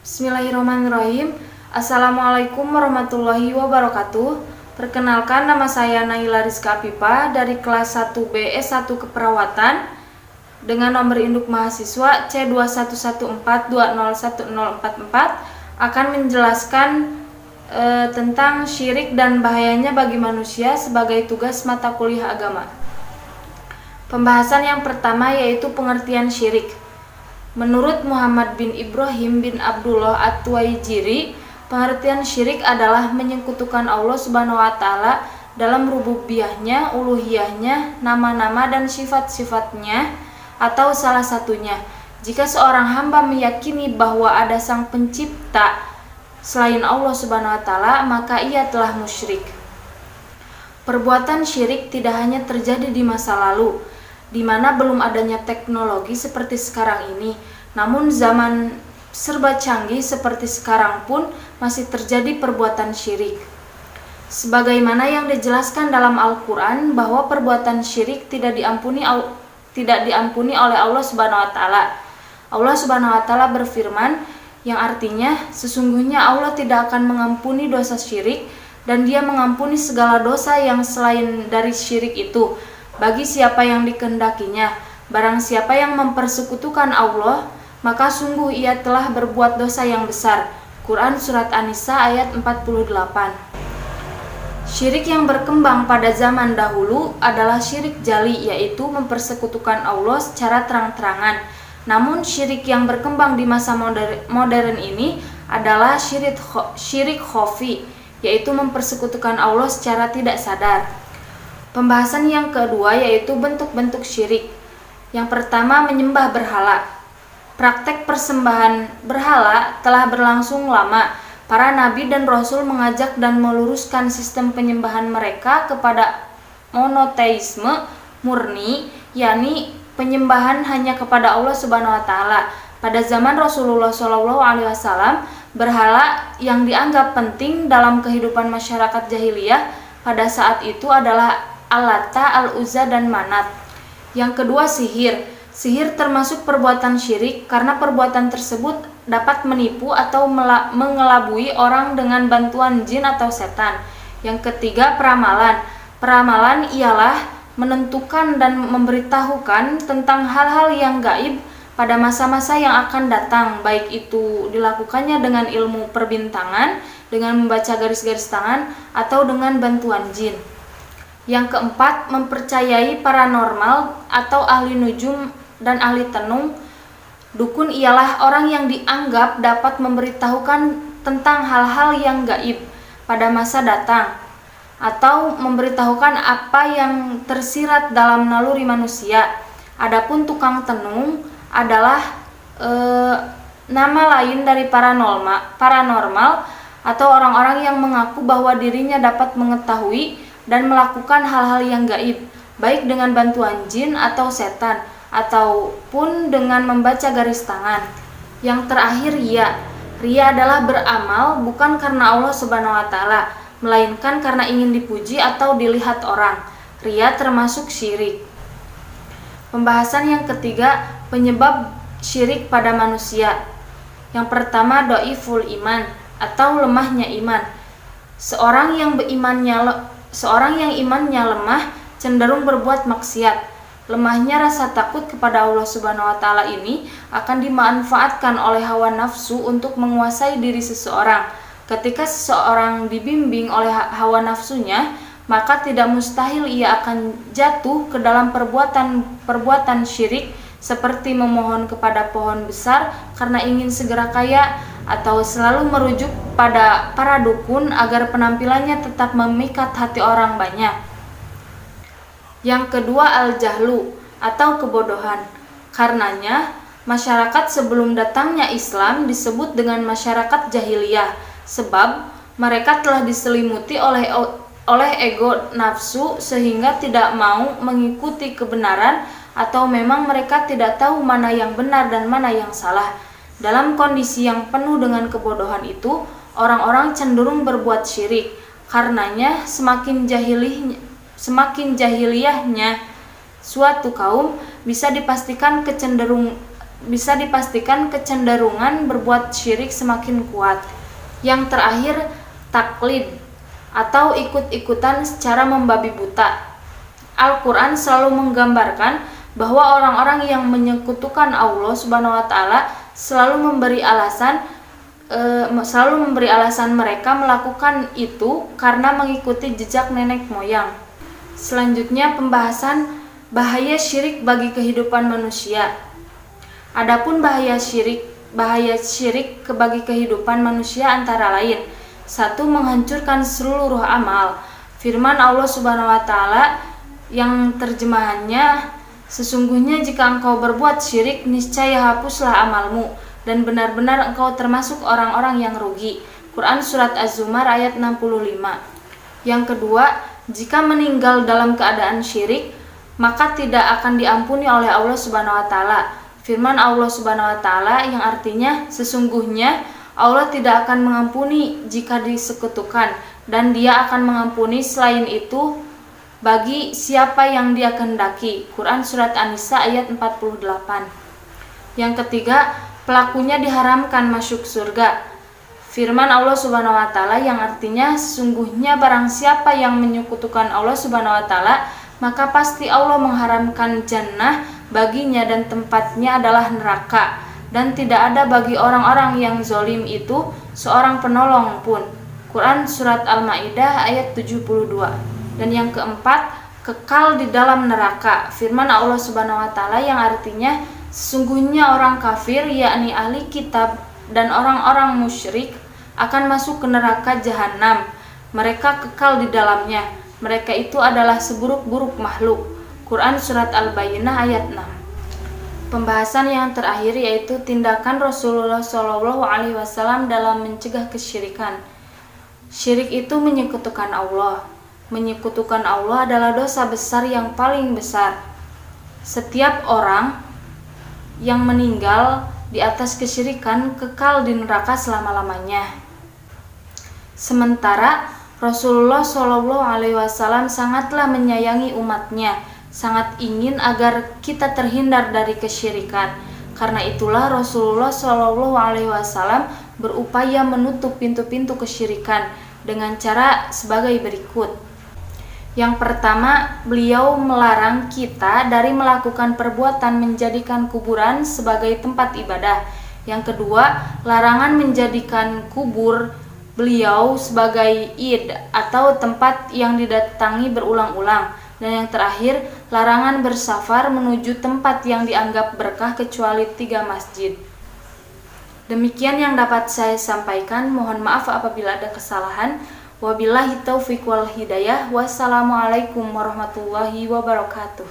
Bismillahirrahmanirrahim. Assalamualaikum warahmatullahi wabarakatuh. Perkenalkan, nama saya Naila Rizka Apipa dari kelas 1B S1 Keperawatan dengan nomor induk mahasiswa C2114201044 akan menjelaskan tentang syirik dan bahayanya bagi manusia sebagai tugas mata kuliah agama. Pembahasan yang pertama yaitu pengertian syirik. Menurut Muhammad bin Ibrahim bin Abdullah At-Tuwaijiri, pengertian syirik adalah menyekutukan Allah Subhanahu wa taala dalam rububiyahnya, uluhiyahnya, nama-nama dan sifat-sifatnya atau salah satunya. Jika seorang hamba meyakini bahwa ada sang pencipta selain Allah Subhanahu wa taala, maka ia telah musyrik. Perbuatan syirik tidak hanya terjadi di masa lalu, di mana belum adanya teknologi seperti sekarang ini, namun zaman serba canggih seperti sekarang pun masih terjadi perbuatan syirik. Sebagaimana yang dijelaskan dalam Al-Quran bahwa perbuatan syirik tidak diampuni oleh Allah Subhanahu wa taala. Allah Subhanahu wa taala berfirman, yang artinya sesungguhnya Allah tidak akan mengampuni dosa syirik dan Dia mengampuni segala dosa yang selain dari syirik itu bagi siapa yang dikehendakinya. Barang siapa yang mempersekutukan Allah, maka sungguh ia telah berbuat dosa yang besar. Quran Surat An-Nisa ayat 48. Syirik yang berkembang pada zaman dahulu adalah syirik jali, yaitu mempersekutukan Allah secara terang-terangan. Namun syirik yang berkembang di masa modern ini adalah syirik khafi, yaitu mempersekutukan Allah secara tidak sadar. Pembahasan yang kedua yaitu bentuk-bentuk syirik. Yang pertama, menyembah berhala. Praktek persembahan berhala telah berlangsung lama. Para nabi dan rasul mengajak dan meluruskan sistem penyembahan mereka kepada monoteisme murni, yakni penyembahan hanya kepada Allah Subhanahu wa taala. Pada zaman Rasulullah SAW, berhala yang dianggap penting dalam kehidupan masyarakat jahiliyah pada saat itu adalah Al-Lata, Al-Uzza, dan Manat. Yang kedua, sihir. Sihir termasuk perbuatan syirik karena perbuatan tersebut dapat menipu atau mengelabui orang dengan bantuan jin atau setan. Yang ketiga, peramalan. Peramalan ialah menentukan dan memberitahukan tentang hal-hal yang gaib pada masa-masa yang akan datang, baik itu dilakukannya dengan ilmu perbintangan, dengan membaca garis-garis tangan, atau dengan bantuan jin. Yang keempat, mempercayai paranormal atau ahli nujum dan ahli tenung. Dukun ialah orang yang dianggap dapat memberitahukan tentang hal-hal yang gaib pada masa datang atau memberitahukan apa yang tersirat dalam naluri manusia. Adapun tukang tenung adalah nama lain dari paranormal atau orang-orang yang mengaku bahwa dirinya dapat mengetahui dan melakukan hal-hal yang gaib, baik dengan bantuan jin atau setan, ataupun dengan membaca garis tangan. Yang terakhir, riya. Riya adalah beramal bukan karena Allah Subhanahu wa taala, melainkan karena ingin dipuji atau dilihat orang. Riya termasuk syirik. Pembahasan yang ketiga, penyebab syirik pada manusia. Yang pertama, dhaiful iman atau lemahnya iman. Seorang yang imannya lemah cenderung berbuat maksiat. Lemahnya rasa takut kepada Allah Subhanahu wa taala ini akan dimanfaatkan oleh hawa nafsu untuk menguasai diri seseorang. Ketika seseorang dibimbing oleh hawa nafsunya, maka tidak mustahil ia akan jatuh ke dalam perbuatan syirik seperti memohon kepada pohon besar karena ingin segera kaya, atau selalu merujuk pada para dukun agar penampilannya tetap memikat hati orang banyak. Yang kedua, al-jahlu atau kebodohan. Karenanya, masyarakat sebelum datangnya Islam disebut dengan masyarakat jahiliyah, sebab mereka telah diselimuti oleh ego nafsu sehingga tidak mau mengikuti kebenaran, atau memang mereka tidak tahu mana yang benar dan mana yang salah. Dalam kondisi yang penuh dengan kebodohan itu, orang-orang cenderung berbuat syirik. Karenanya semakin jahiliyahnya suatu kaum, bisa dipastikan bisa dipastikan kecenderungan berbuat syirik semakin kuat. Yang terakhir, taklid atau ikut-ikutan secara membabi buta. Al-Quran selalu menggambarkan bahwa orang-orang yang menyekutukan Allah Subhanahu wa Ta'ala selalu memberi alasan mereka melakukan itu karena mengikuti jejak nenek moyang. Selanjutnya, pembahasan bahaya syirik bagi kehidupan manusia. Adapun bahaya syirik bagi kehidupan manusia antara lain: 1. Menghancurkan seluruh amal. Firman Allah Subhanahu wa Ta'ala yang terjemahannya, sesungguhnya jika engkau berbuat syirik, niscaya hapuslah amalmu dan benar-benar engkau termasuk orang-orang yang rugi. Quran Surat Az-Zumar ayat 65. Yang kedua, jika meninggal dalam keadaan syirik, maka tidak akan diampuni oleh Allah Subhanahu wa Ta'ala. Firman Allah Subhanahu wa Ta'ala yang artinya, sesungguhnya Allah tidak akan mengampuni jika disekutukan, dan Dia akan mengampuni selain itu bagi siapa yang Dia kehendaki. Quran Surat An-Nisa ayat 48. Yang ketiga, pelakunya diharamkan masuk surga. Firman Allah Subhanahu wa Ta'ala yang artinya, sesungguhnya barang siapa yang menyekutukan Allah Subhanahu wa Ta'ala, maka pasti Allah mengharamkan jannah baginya dan tempatnya adalah neraka, dan tidak ada bagi orang-orang yang zalim itu seorang penolong pun. Quran Surat Al-Ma'idah ayat 72. Dan yang keempat, kekal di dalam neraka. Firman Allah Subhanahu wa Ta'ala yang artinya, sesungguhnya orang kafir, yakni ahli kitab dan orang-orang musyrik, akan masuk ke neraka jahanam. Mereka kekal di dalamnya. Mereka itu adalah seburuk-buruk makhluk. Quran Surat Al-Bayyinah ayat 6. Pembahasan yang terakhir yaitu tindakan Rasulullah SAW dalam mencegah kesyirikan. Syirik itu menyekutukan Allah. Menyekutukan Allah adalah dosa besar yang paling besar. Setiap orang yang meninggal di atas kesyirikan kekal di neraka selama-lamanya. Sementara Rasulullah SAW sangatlah menyayangi umatnya, sangat ingin agar kita terhindar dari kesyirikan. Karena itulah Rasulullah SAW berupaya menutup pintu-pintu kesyirikan dengan cara sebagai berikut. Yang pertama, beliau melarang kita dari melakukan perbuatan menjadikan kuburan sebagai tempat ibadah. Yang kedua, larangan menjadikan kubur beliau sebagai id atau tempat yang didatangi berulang-ulang. Dan yang terakhir, larangan bersafar menuju tempat yang dianggap berkah kecuali 3 masjid. Demikian yang dapat saya sampaikan. Mohon maaf apabila ada kesalahan. Wabillahi taufiq wal hidayah. Wassalamualaikum warahmatullahi wabarakatuh.